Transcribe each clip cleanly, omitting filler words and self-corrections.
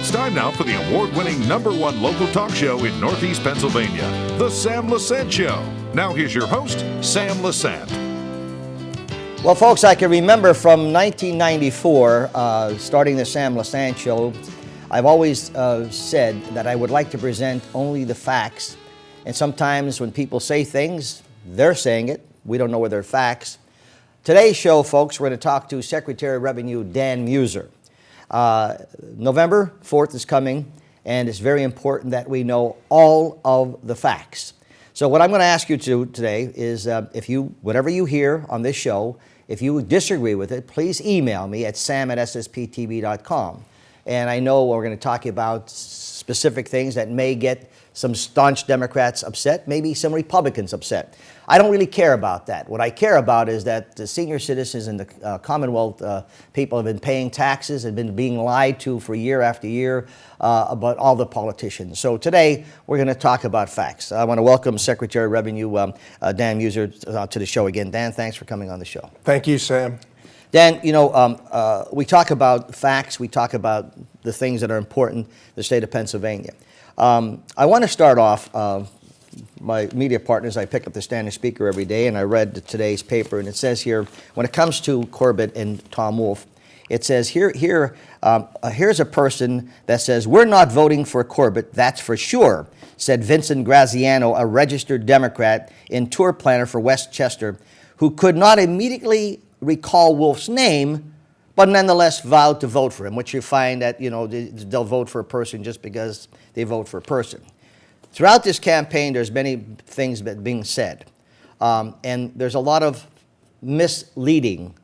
It's time now for the award-winning #1 local talk show in Northeast Pennsylvania, The Sam Lesante Show. Now here's your host, Sam Lesante. Well, folks, I can remember from 1994, starting the Sam Lesante Show, I've always said that I would like to present only the facts. And sometimes when people say things, they're saying it. We don't know whether they're facts. Today's show, folks, we're going to talk to Secretary of Revenue Dan Meuser. November 4th is coming, and it's very important that we know all of the facts. So what I'm going to ask you to do today is whatever you hear on this show, if you disagree with it, please email me at sam@ssptv.com. And I know we're going to talk about specific things that may get some staunch Democrats upset, maybe some Republicans upset. I don't really care about that. What I care about is that the senior citizens in the Commonwealth, people have been paying taxes and been being lied to for year after year about all the politicians. So today, we're going to talk about facts. I want to welcome Secretary of Revenue Dan Meuser to the show again. Dan, thanks for coming on the show. Thank you, Sam. Dan, you know, we talk about facts. We talk about the things that are important in the state of Pennsylvania. I want to start off, my media partners, I pick up the Standing Speaker every day, and I read today's paper, and it says here, when it comes to Corbett and Tom Wolf, it says here's a person that says, "We're not voting for Corbett, that's for sure," said Vincent Graziano, a registered Democrat and tour planner for Westchester, who could not immediately recall Wolf's name, but nonetheless vowed to vote for him, which you find that, you know, they'll vote for a person just because they vote for a person. Throughout this campaign, there's many things being said, and there's a lot of misleading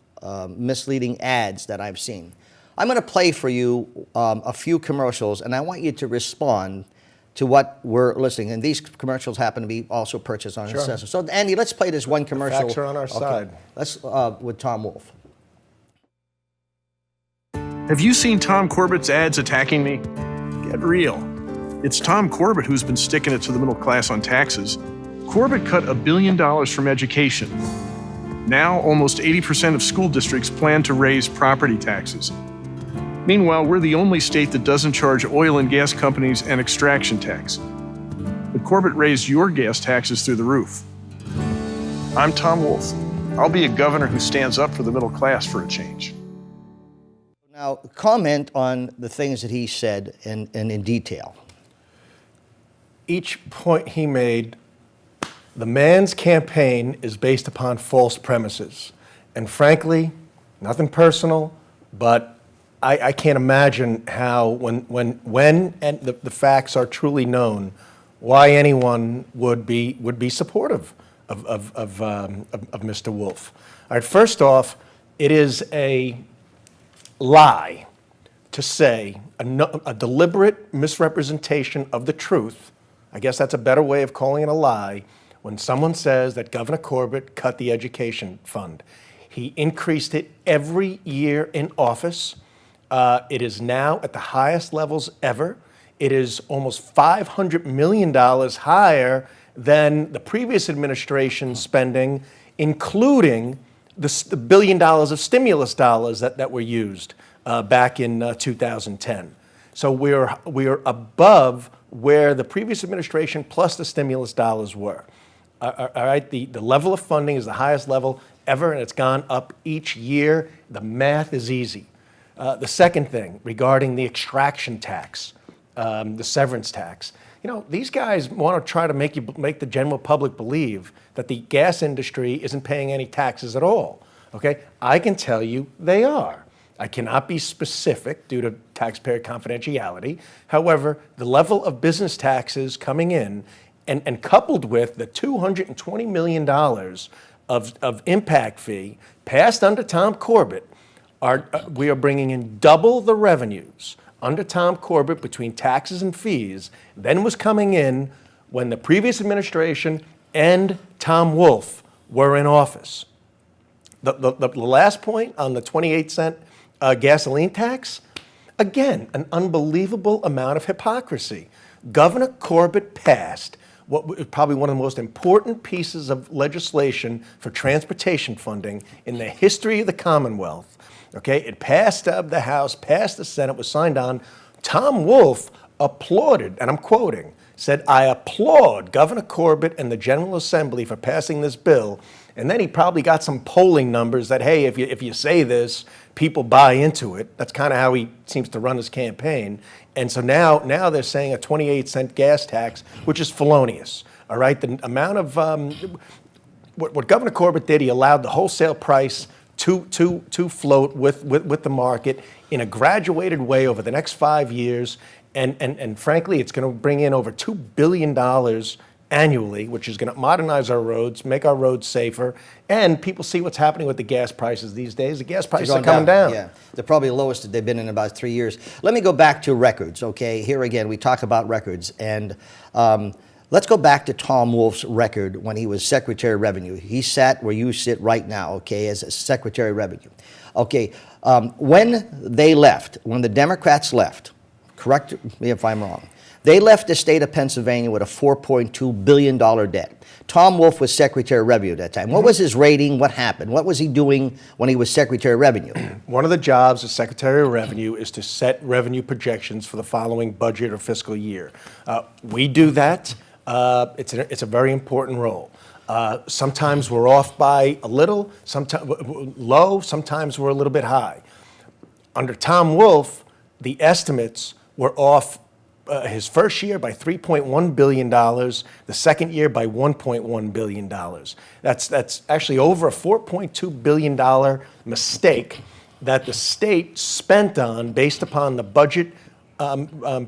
ads that I've seen. I'm going to play for you a few commercials, and I want you to respond to what we're listening. And these commercials happen to be also purchased on Assessor. So, Andy, let's play this one commercial. The facts are on our side. Let's with Tom Wolf. Have you seen Tom Corbett's ads attacking me? Get real. It's Tom Corbett who's been sticking it to the middle class on taxes. Corbett cut $1 billion from education. Now, almost 80% of school districts plan to raise property taxes. Meanwhile, we're the only state that doesn't charge oil and gas companies an extraction tax. But Corbett raised your gas taxes through the roof. I'm Tom Wolf. I'll be a governor who stands up for the middle class for a change. Now, comment on the things that he said in detail. Each point he made, the man's campaign is based upon false premises. And frankly, nothing personal, but I can't imagine how, when and the facts are truly known, why anyone would be supportive of Mr. Wolf. All right, first off, it is a lie to say a deliberate misrepresentation of the truth. I guess that's a better way of calling it a lie when someone says that Governor Corbett cut the education fund. He increased it every year in office. It is now at the highest levels ever. It is almost $500 million higher than the previous administration's spending, including the $1 billion of stimulus dollars that were used back in 2010. So we're above where the previous administration plus the stimulus dollars were. All right, the level of funding is the highest level ever, and it's gone up each year. The math is easy. The second thing regarding the extraction tax, the severance tax, you know, these guys want to try to make the general public believe that the gas industry isn't paying any taxes at all. Okay, I can tell you they are. I cannot be specific due to taxpayer confidentiality. However, the level of business taxes coming in and coupled with the $220 million of impact fee passed under Tom Corbett, we are bringing in double the revenues under Tom Corbett between taxes and fees than was coming in when the previous administration and Tom Wolf were in office. The last point on the 28-cent gasoline tax, again, an unbelievable amount of hypocrisy. Governor Corbett passed what was probably one of the most important pieces of legislation for transportation funding in the history of the Commonwealth. Okay, it passed the House, passed the Senate, was signed on Tom Wolf applauded, and I'm quoting, said, "I applaud Governor Corbett and the General Assembly for passing this bill." And then he probably got some polling numbers that, hey, if you say this, people buy into it. That's kind of how he seems to run his campaign. And so now they're saying a 28-cent gas tax, which is felonious. All right, the amount of what Governor Corbett did, he allowed the wholesale price to float with the market in a graduated way over the next 5 years. And frankly, it's going to bring in over $2 billion annually, which is going to modernize our roads, make our roads safer, and people see what's happening with the gas prices these days. The gas prices are coming down. Yeah, they're probably the lowest that they've been in about 3 years. Let me go back to records, okay? Here again, we talk about records, and let's go back to Tom Wolf's record when he was Secretary of Revenue. He sat where you sit right now, okay, as a Secretary of Revenue. Okay, when they left, when the Democrats left, correct me if I'm wrong, they left the state of Pennsylvania with a $4.2 billion debt. Tom Wolf was Secretary of Revenue at that time. What was his rating? What happened? What was he doing when he was Secretary of Revenue? One of the jobs of Secretary of Revenue is to set revenue projections for the following budget or fiscal year. We do that. It's a very important role. Sometimes we're off by a little, sometimes low, sometimes we're a little bit high. Under Tom Wolf, the estimates were off his first year by $3.1 billion, the second year by $1.1 billion. That's actually over a $4.2 billion mistake that the state spent on based upon the budget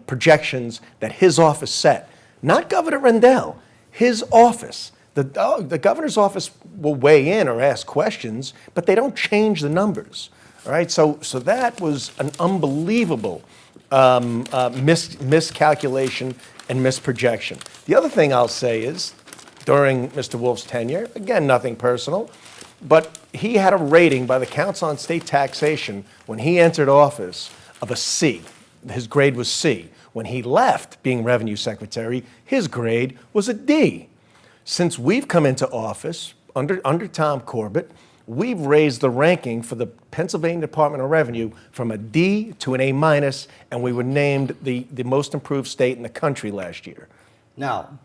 projections that his office set. Not Governor Rendell, his office. The governor's office will weigh in or ask questions, but they don't change the numbers. All right, so that was an unbelievable miscalculation and misprojection. The other thing I'll say is, during Mr. Wolf's tenure, again, nothing personal, but he had a rating by the Council on State Taxation when he entered office of a C. His grade was C. When he left being Revenue Secretary, his grade was a D. Since we've come into office under Tom Corbett, we've raised the ranking for the Pennsylvania Department of Revenue from a D to an A minus, and we were named the most improved state in the country last year. Now,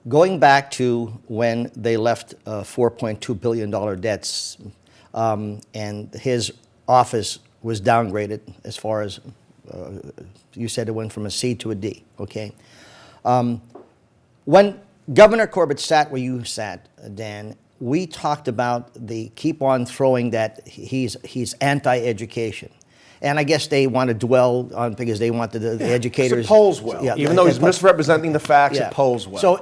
going back to when they left $4.2 billion debts, and his office was downgraded as far as, you said it went from a C to a D, okay? When Governor Corbett sat where you sat, Dan, we talked about the keep on throwing that he's anti-education. And I guess they want to dwell on because they want the educators. It polls well. Yeah, even though he's misrepresenting the facts, it polls well. So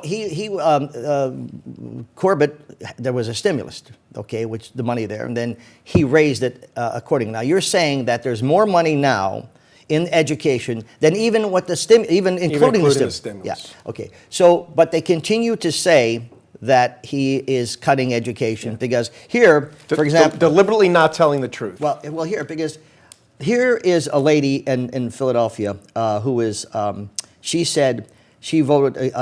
Corbett, there was a stimulus, okay, which the money there, and then he raised it accordingly. Now you're saying that there's more money now in education than even what the even including the stimulus. Yeah. Okay. So, but they continue to say that he is cutting education because here, for example, deliberately not telling the truth. Well, here because here is a lady in Philadelphia who is she said she voted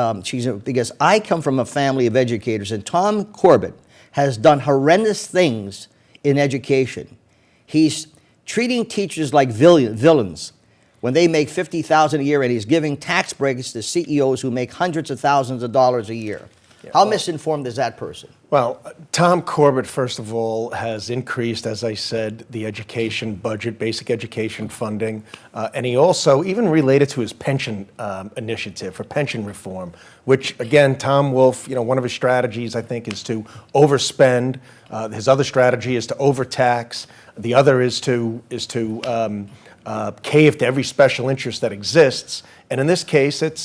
because I come from a family of educators and Tom Corbett has done horrendous things in education. He's treating teachers like villains when they make $50,000 a year, and he's giving tax breaks to CEOs who make hundreds of thousands of dollars a year. Yeah, how misinformed is that person? Well, Tom Corbett, first of all, has increased, as I said, the education budget, basic education funding, and he also even related to his pension initiative for pension reform, which, again, Tom Wolf, one of his strategies, I think, is to overspend. His other strategy is to overtax. The other is to cave to every special interest that exists. And in this case, it's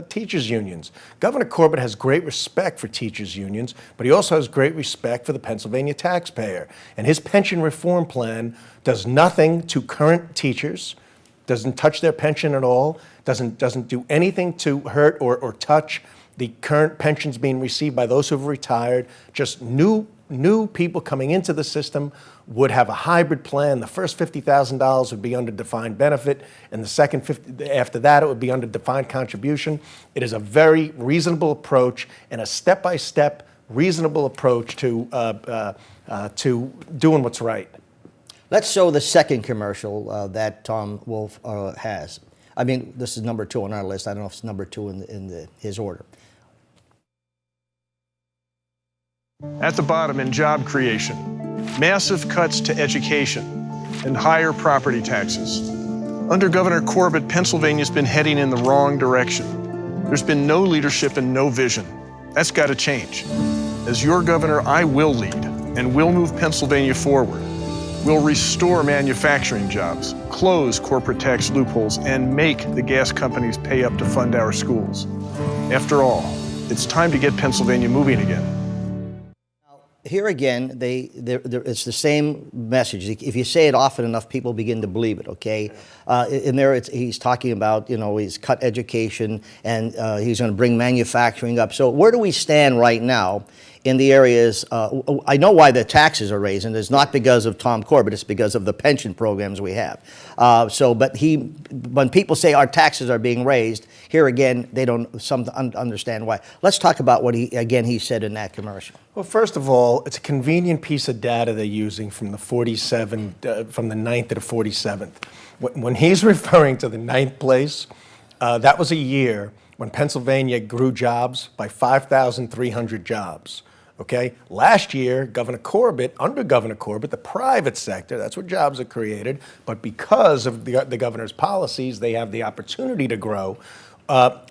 teachers' unions. Governor Corbett has great respect for teachers' unions, but he also has great respect for the Pennsylvania taxpayer. And his pension reform plan does nothing to current teachers, doesn't touch their pension at all, doesn't do anything to hurt or touch the current pensions being received by those who have retired. Just new people coming into the system would have a hybrid plan. The first $50,000 would be under defined benefit, and the second after that it would be under defined contribution. It is a very reasonable approach and a step-by-step reasonable approach to doing what's right. Let's show the second commercial that Tom Wolf has. I mean, this is number 2 on our list. I don't know if it's number 2 in his order. At the bottom in job creation, massive cuts to education and higher property taxes. Under Governor Corbett, Pennsylvania's been heading in the wrong direction. There's been no leadership and no vision. That's got to change. As your governor, I will lead and will move Pennsylvania forward. We'll restore manufacturing jobs, close corporate tax loopholes, and make the gas companies pay up to fund our schools. After all, it's time to get Pennsylvania moving again. Here again, it's the same message. If you say it often enough, people begin to believe it, okay? In there, he's talking about, he's cut education and he's going to bring manufacturing up. So where do we stand right now in the areas? I know why the taxes are raising. It's not because of Tom Corbett. It's because of the pension programs we have. But when people say our taxes are being raised, here again, they don't understand why. Let's talk about what he said in that commercial. Well, first of all, it's a convenient piece of data they're using from the 47, from the 9th to the 47th. When he's referring to the 9th place, that was a year when Pennsylvania grew jobs by 5,300 jobs. Okay, last year, under Governor Corbett, the private sector, that's where jobs are created, but because of the governor's policies, they have the opportunity to grow.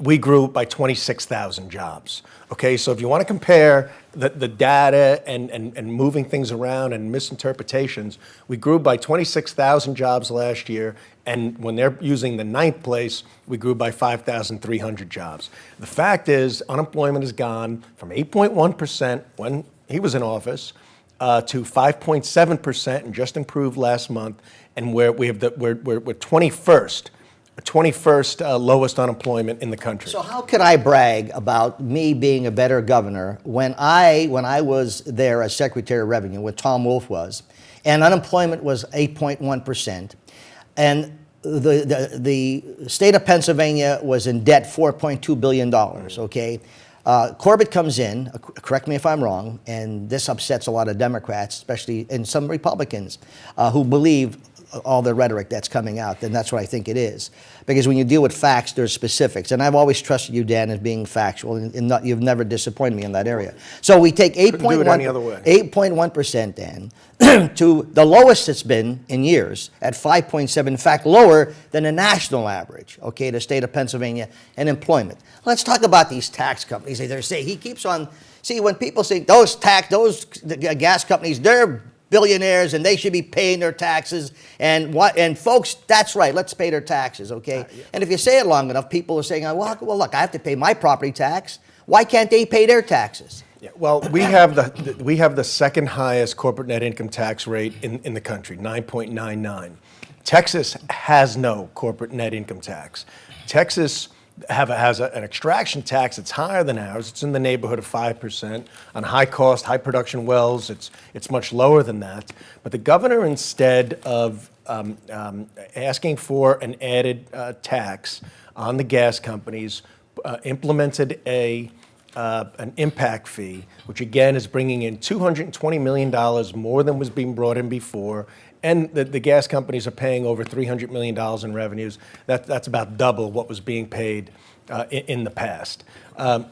We grew by 26,000 jobs. Okay, so if you want to compare the data and moving things around and misinterpretations, we grew by 26,000 jobs last year, and when they're using the 9th place, we grew by 5,300 jobs. The fact is, unemployment has gone from 8.1% when he was in office to 5.7% and just improved last month, and we're 21st lowest unemployment in the country. So how could I brag about me being a better governor when I was there as Secretary of Revenue, what Tom Wolf was, and unemployment was 8.1%, and the state of Pennsylvania was in debt $4.2 billion, okay? Corbett comes in, correct me if I'm wrong, and this upsets a lot of Democrats, especially, and some Republicans who believe all the rhetoric that's coming out, and that's what I think it is. Because when you deal with facts, there's specifics. And I've always trusted you, Dan, as being factual, and you've never disappointed me in that area. So we take 8.1%, Dan, to the lowest it's been in years at 5.7, in fact, lower than the national average, okay, the state of Pennsylvania, and employment. Let's talk about these tax companies. He keeps on, when people say those gas companies, they're billionaires and they should be paying their taxes, and folks, that's right, let's pay their taxes, okay? Yeah. And if you say it long enough, people are saying, well, look, I have to pay my property tax. Why can't they pay their taxes? Yeah, well, we have the second highest corporate net income tax rate in the country, 9.99. Texas has no corporate net income tax. Texas has an extraction tax that's higher than ours. It's in the neighborhood of 5%. On high cost, high production wells, it's much lower than that. But the governor, instead of asking for an added tax on the gas companies, implemented an impact fee, which again is bringing in $220 million more than was being brought in before. And the gas companies are paying over $300 million in revenues. That's about double what was being paid in the past. The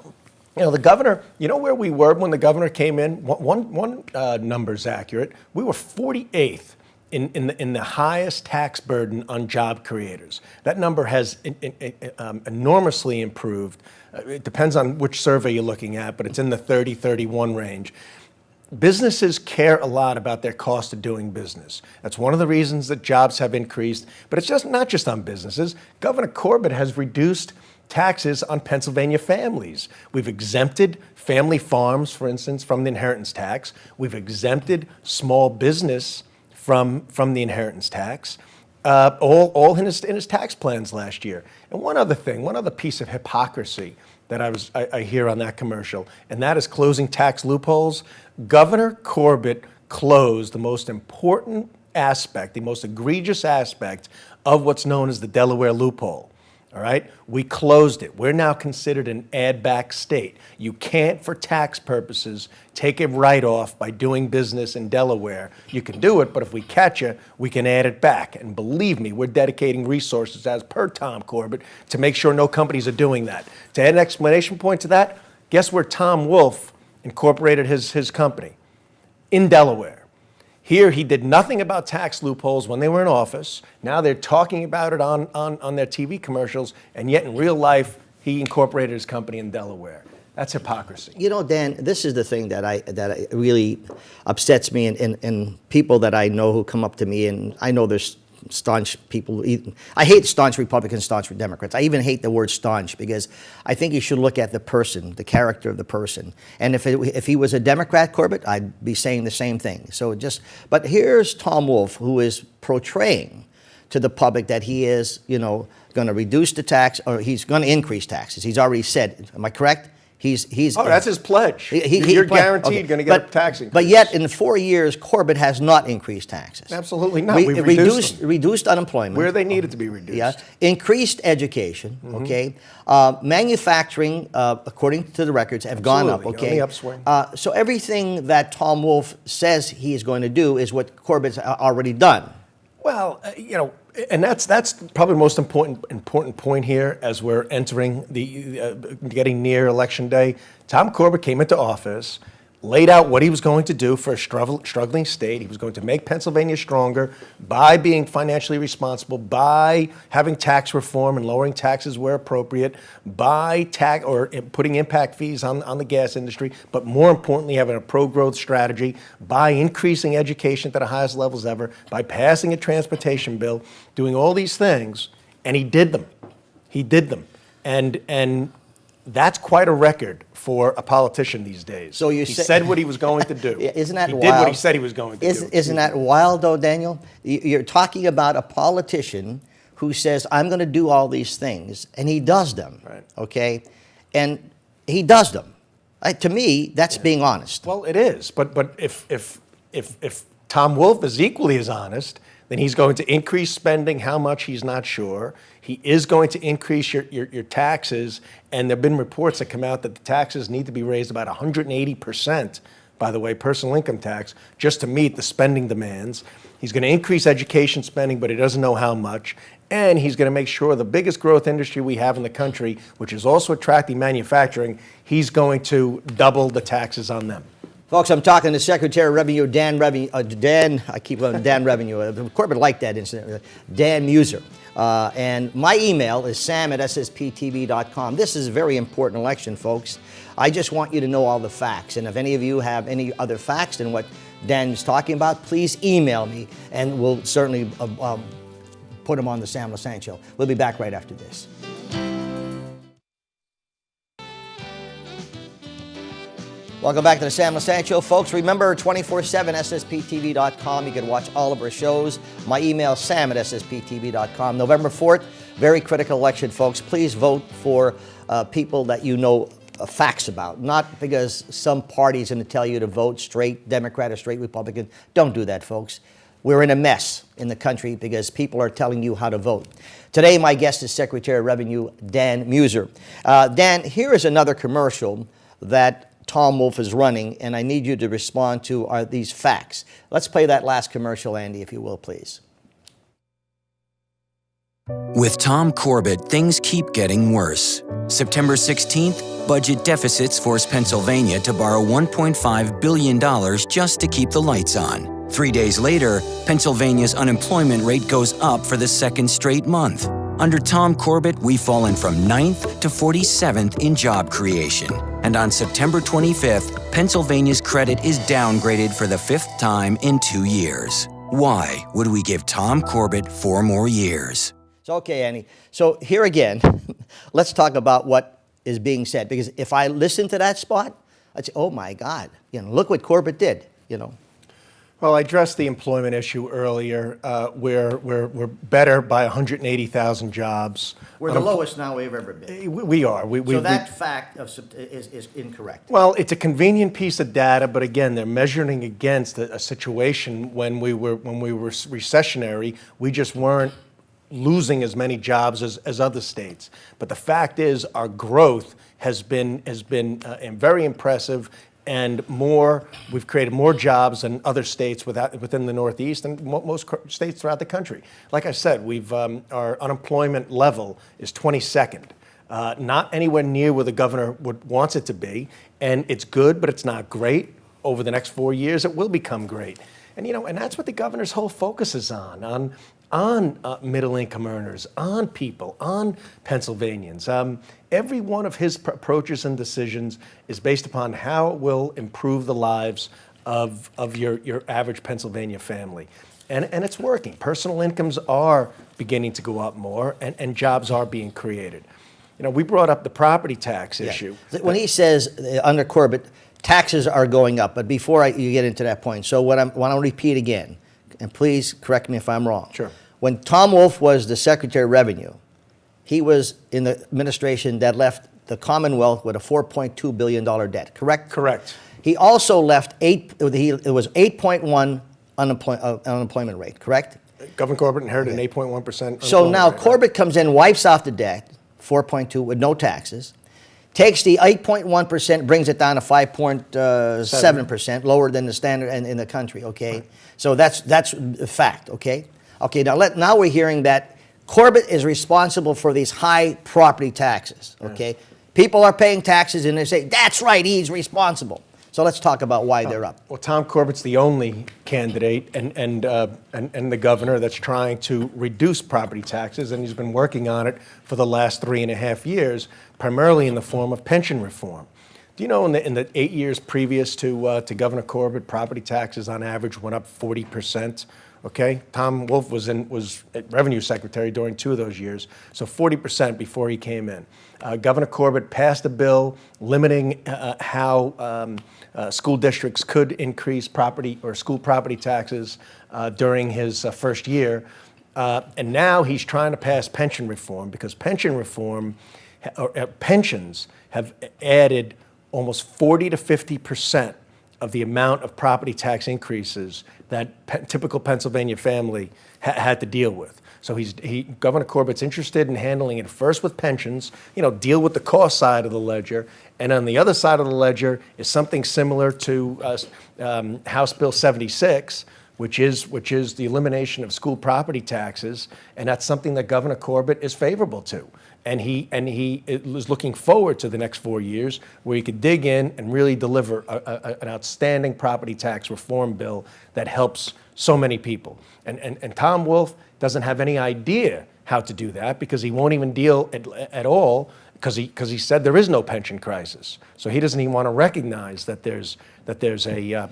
governor, where we were when the governor came in? One number's accurate. We were 48th in the highest tax burden on job creators. That number has enormously improved. It depends on which survey you're looking at, but it's in the 30-31 range. Businesses care a lot about their cost of doing business. That's one of the reasons that jobs have increased. But it's not just on businesses. Governor Corbett has reduced taxes on Pennsylvania families. We've exempted family farms, for instance, from the inheritance tax. We've exempted small business from the inheritance tax. All in his tax plans last year. And one other piece of hypocrisy that I hear on that commercial, and that is closing tax loopholes. Governor Corbett closed the most important aspect, the most egregious aspect of what's known as the Delaware loophole. all right? We closed it. We're now considered an add-back state. You can't, for tax purposes, take a write-off by doing business in Delaware. You can do it, but if we catch you, we can add it back. And believe me, we're dedicating resources, as per Tom Corbett, to make sure no companies are doing that. To add an explanation point to that, guess where Tom Wolfe incorporated his company? In Delaware. Here, he did nothing about tax loopholes when they were in office. Now they're talking about it on their TV commercials, and yet in real life, he incorporated his company in Delaware. That's hypocrisy. You know, Dan, this is the thing that really upsets me, and people that I know who come up to me, and I know there's staunch people. I hate staunch Republicans, staunch Democrats. I even hate the word staunch because I think you should look at the person, the character of the person. And if he was a Democrat, Corbett, I'd be saying the same thing. But here's Tom Wolfe, who is portraying to the public that he is, going to reduce the tax, or he's going to increase taxes. He's already said. Am I correct? That's his pledge. You're guaranteed going to get a tax increase. But yet, in 4 years, Corbett has not increased taxes. Absolutely not. We've reduced unemployment. Where they needed to be reduced. Yeah. Increased education, okay? Manufacturing, according to the records, have gone up, okay? On the upswing. So everything that Tom Wolfe says he is going to do is what Corbett's already done. Well, and that's probably the most important point here as we're entering getting near Election Day. Tom Corbett came into office, laid out what he was going to do for a struggling state. He was going to make Pennsylvania stronger by being financially responsible, by having tax reform and lowering taxes where appropriate, by putting impact fees on the gas industry, but more importantly, having a pro-growth strategy, by increasing education to the highest levels ever, by passing a transportation bill, doing all these things, and he did them. He did them. And that's quite a record for a politician these days. So he said what he was going to do. Isn't that wild? He did what he said he was going to do. Isn't that wild, though, Daniel? You're talking about a politician who says, I'm going to do all these things, and he does them, right. Okay? And he does them. To me, that's being honest. Well, it is. But if Tom Wolfe is equally as honest, then he's going to increase spending. How much, he's not sure. He is going to increase your taxes, and there have been reports that come out that the taxes need to be raised about 180%, by the way, personal income tax, just to meet the spending demands. He's going to increase education spending, but he doesn't know how much. And he's going to make sure the biggest growth industry we have in the country, which is also attracting manufacturing, he's going to double the taxes on them. Folks, I'm talking to Secretary of Revenue Dan Revenue. Corbett liked that incident. Dan Meuser. And my email is sam@ssptv.com. This is a very important election, folks. I just want you to know all the facts. And if any of you have any other facts than what Dan is talking about, please email me, and we'll certainly put them on the Sam Lesante Show. We'll be back right after this. Welcome back to the Sam Lesante Show, folks. Remember, 24/7, ssptv.com. You can watch all of our shows. My email, sam@ssptv.com. November 4th, very critical election, folks. Please vote for people that you know facts about, not because some party is going to tell you to vote straight Democrat or straight Republican. Don't do that, folks. We're in a mess in the country because people are telling you how to vote. Today, my guest is Secretary of Revenue Dan Meuser. Dan, here is another commercial that Tom Wolfe is running, and I need you to respond to these facts. Let's play that last commercial, Andy, if you will, please. With Tom Corbett, things keep getting worse. September 16th, budget deficits force Pennsylvania to borrow $1.5 billion just to keep the lights on. 3 days later, Pennsylvania's unemployment rate goes up for the second straight month. Under Tom Corbett, we've fallen from 9th to 47th in job creation. And on September 25th, Pennsylvania's credit is downgraded for the 5th time in 2 years. Why would we give Tom Corbett 4 more years? So, okay, Andy. So here again, let's talk about what is being said. Because if I listen to that spot, I'd say, oh my God, look what Corbett did, Well, I addressed the employment issue earlier. We're better by 180,000 jobs. We're the lowest now we've ever been. We are. So that fact is incorrect. Well, it's a convenient piece of data, but again, they're measuring against a situation when we were recessionary. We just weren't losing as many jobs as other states. But the fact is, our growth has been very impressive, and we've created more jobs than other states within the Northeast and most states throughout the country. Like I said, our unemployment level is 22nd. Not anywhere near where the governor wants it to be, and it's good, but it's not great. Over the next 4 years, it will become great, and that's what the governor's whole focus is on middle-income earners, on people, on Pennsylvanians. Every one of his approaches and decisions is based upon how it will improve the lives of your average Pennsylvania family. And it's working. Personal incomes are beginning to go up more, and jobs are being created. We brought up the property tax issue. When he says under Corbett, taxes are going up, but before you get into that point, so what I want to repeat again, and please correct me if I'm wrong. Sure. When Tom Wolf was the Secretary of Revenue, he was in the administration that left the Commonwealth with a $4.2 billion debt, correct? Correct. He also left it was 8.1 unemployment rate, correct? Governor Corbett inherited an 8.1%. So now rate, Corbett comes in, wipes off the debt, 4.2 with no taxes, takes the 8.1%, brings it down to 5.7%, lower than the standard in the country, okay? Right. So that's a fact, okay? Okay, now we're hearing that Corbett is responsible for these high property taxes, okay? People are paying taxes and they say, that's right, he's responsible. So let's talk about why they're up. Well, Tom Corbett's the only candidate and the governor that's trying to reduce property taxes, and he's been working on it for the last 3.5 years, primarily in the form of pension reform. Do you know in the 8 years previous to Governor Corbett, property taxes on average went up 40%? Okay, Tom Wolf was Revenue Secretary during 2 of those years, so 40% before he came in. Governor Corbett passed a bill limiting how school districts could increase property or school property taxes during his first year, and now he's trying to pass pension reform because pensions have added almost 40 to 50% of the amount of property tax increases that typical Pennsylvania family had to deal with. So Governor Corbett's interested in handling it first with pensions, deal with the cost side of the ledger, and on the other side of the ledger is something similar to House Bill 76, which is the elimination of school property taxes, and that's something that Governor Corbett is favorable to. And he is looking forward to the next 4 years where he could dig in and really deliver an outstanding property tax reform bill that helps so many people. And Tom Wolf doesn't have any idea how to do that because he won't even deal at all because he said there is no pension crisis. So he doesn't even want to recognize that there's a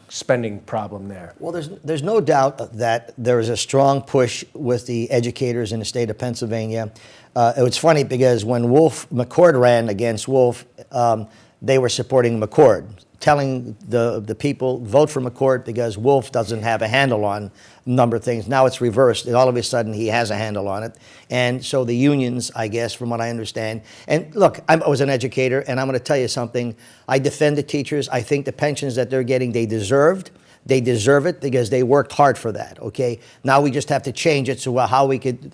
spending problem there. Well, there's no doubt that there is a strong push with the educators in the state of Pennsylvania. It was funny because when McCord ran against Wolf, they were supporting McCord, telling the people, vote for McCord because Wolf doesn't have a handle on a number of things. Now it's reversed, and all of a sudden he has a handle on it. And so the unions, I guess, from what I understand, and look, I was an educator, and I'm going to tell you something. I defend the teachers. I think the pensions that they're getting, they deserved. They deserve it because they worked hard for that, okay? Now we just have to change it so how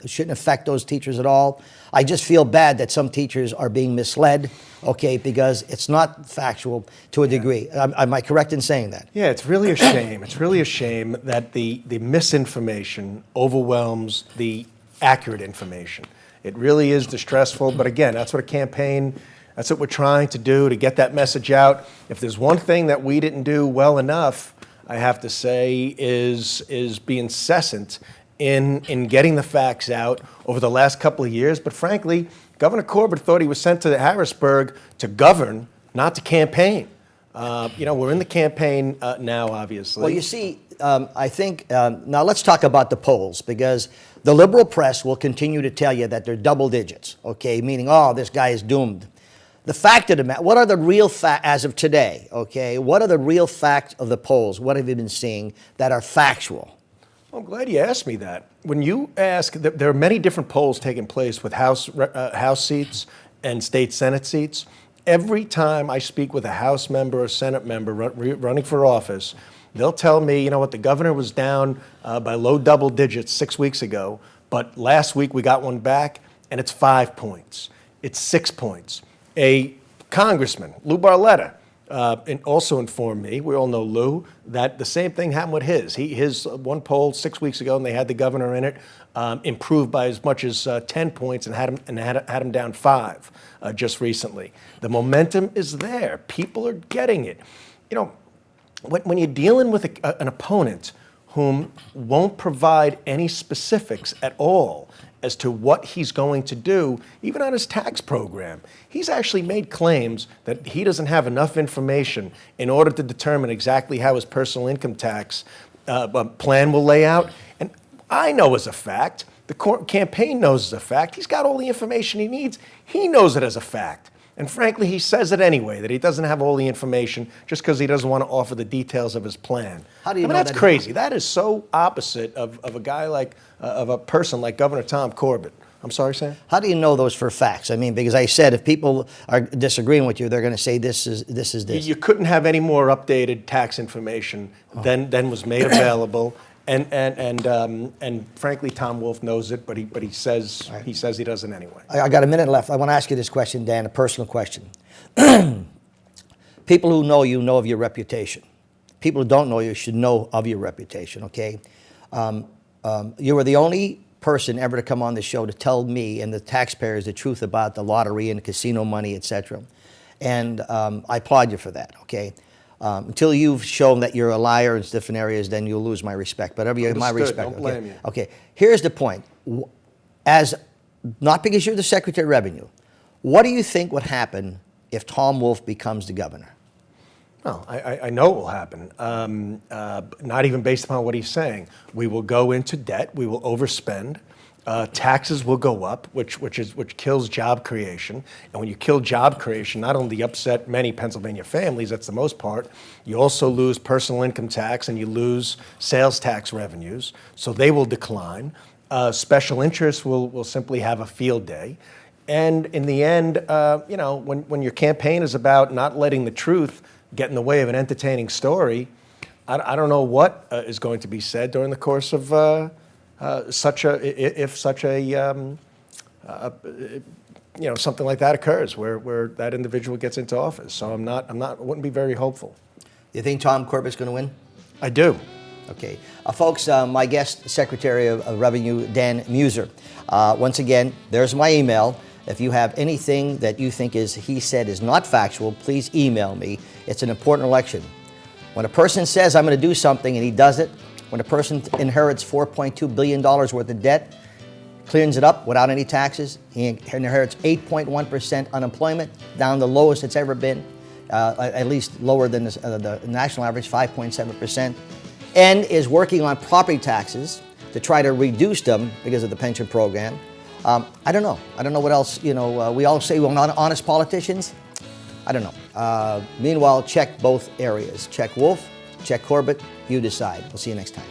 shouldn't affect those teachers at all. I just feel bad that some teachers are being misled, okay, because it's not factual to a degree. Am I correct in saying that? Yeah, it's really a shame. It's really a shame that the misinformation overwhelms the accurate information. It really is distressful, but again, that's what we're trying to do, to get that message out. If there's one thing that we didn't do well enough, I have to say, is be incessant in getting the facts out over the last couple of years. But frankly, Governor Corbett thought he was sent to Harrisburg to govern, not to campaign. We're in the campaign now, obviously. Well, you see, I think, now let's talk about the polls, because the liberal press will continue to tell you that they're double digits, okay, meaning, oh, this guy is doomed. The fact of the matter, what are the real facts as of today, okay? What are the real facts of the polls? What have you been seeing that are factual? Well, I'm glad you asked me that. When you ask, there are many different polls taking place with House seats and state Senate seats. Every time I speak with a House member or Senate member running for office, they'll tell me, the governor was down by low double digits 6 weeks ago, But last week we got one back, and it's 5 points. It's 6 points. A congressman, Lou Barletta, also informed me, we all know Lou, that the same thing happened with his one poll 6 weeks ago, and they had the governor in it, improved by as much as 10 points and had him down 5 just recently. The momentum is there. People are getting it. You know, when you're dealing with an opponent whom won't provide any specifics at all as to what he's going to do, even on his tax program, he's actually made claims that he doesn't have enough information in order to determine exactly how his personal income tax plan will lay out. And I know as a fact, the campaign knows as a fact, he's got all the information he needs. He knows it as a fact. And frankly, he says it anyway, that he doesn't have all the information just because he doesn't want to offer the details of his plan. How do you know that's that crazy. That is so opposite of a guy like, of a person like Governor Tom Corbett. I'm sorry, Sam? How do you know those for facts? I mean, because I said if people are disagreeing with you, they're going to say this is this. You couldn't have any more updated tax information than was made available. And frankly, Tom Wolf knows it, but he says he doesn't anyway. I got a minute left. I want to ask you this question, Dan, a personal question. People who know you know of your reputation. People who don't know you should know of your reputation, okay? You were the only person ever to come on the show to tell me and the taxpayers the truth about the lottery and the casino money, etc. And I applaud you for that, okay? Until you've shown that you're a liar in different areas, then you'll lose my respect. But you have my respect. Don't blame you. Okay, here's the point. Not because you're the Secretary of Revenue, what do you think would happen if Tom Wolf becomes the governor? Well, I know it will happen. Not even based upon what he's saying. We will go into debt. We will overspend. Taxes will go up, which kills job creation. And when you kill job creation, not only upset many Pennsylvania families, that's the most part, you also lose personal income tax and you lose sales tax revenues, so they will decline. Special interests will simply have a field day. And in the end, when your campaign is about not letting the truth get in the way of an entertaining story, I don't know what is going to be said during the course of something like that occurs, where that individual gets into office. So wouldn't be very hopeful. You think Tom Corbett's going to win? I do. Okay. Folks, my guest, Secretary of Revenue, Dan Meuser. Once again, there's my email. If you have anything that you think he said is not factual, please email me. It's an important election. When a person says, I'm going to do something, and he does it, when a person inherits $4.2 billion worth of debt, cleans it up without any taxes, he inherits 8.1% unemployment, down the lowest it's ever been, at least lower than the national average, 5.7%, and is working on property taxes to try to reduce them because of the pension program. I don't know. I don't know what else, we all say we're not honest politicians. I don't know. Meanwhile, check both areas. Check Wolf, check Corbett, you decide. We'll see you next time.